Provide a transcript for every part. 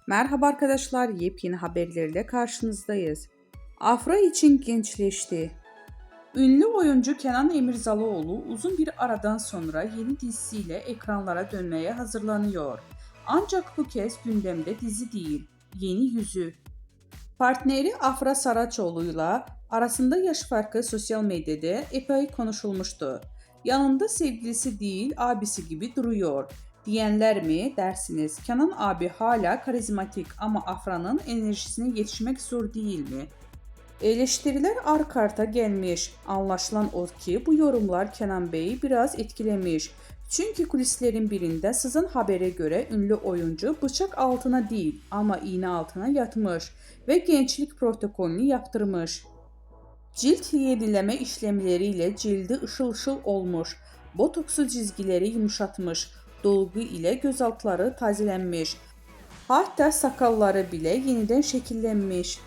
Merhaba arkadaşlar, yepyeni haberlerle karşınızdayız. Afra için gençleşti. Ünlü oyuncu Kenan Emirzaloğlu uzun bir aradan sonra yeni dizisiyle ekranlara dönmeye hazırlanıyor. Ancak bu kez gündemde dizi değil, yeni yüzü. Partneri Afra Saraçoğlu'yla arasında yaş farkı sosyal medyada epey konuşulmuştu. Yanında sevgilisi değil, abisi gibi duruyor. Diyenler mi dersiniz? Kenan abi hala karizmatik ama Afra'nın enerjisine yetişmek zor değil mi? Eleştiriler arka arka gelmiş. Anlaşılan o ki bu yorumlar Kenan Bey'i biraz etkilemiş. Çünkü kulislerin birinde sızan habere göre ünlü oyuncu bıçak altına değil ama iğne altına yatmış ve gençlik protokolünü yaptırmış. Cilt yenileme işlemleriyle cildi ışıl ışıl olmuş, botoksu çizgileri yumuşatmış, dolgu ile gözaltları tazelenmiş, hatta sakalları bile yeniden şekillenmiş.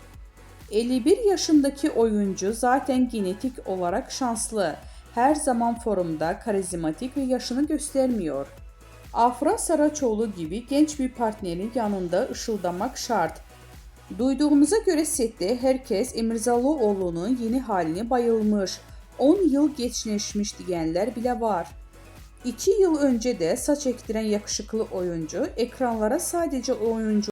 51 yaşındaki oyuncu zaten genetik olarak şanslı. Her zaman forumda, karizmatik ve yaşını göstermiyor. Afra Saraçoğlu gibi genç bir partnerin yanında ışıldamak şart. Duyduğumuza göre sette herkes Emirzaloğlu'nun yeni haline bayılmış. 10 yıl geçmişmiş diyenler bile var. 2 yıl önce de saç ektiren yakışıklı oyuncu ekranlara sadece oyuncu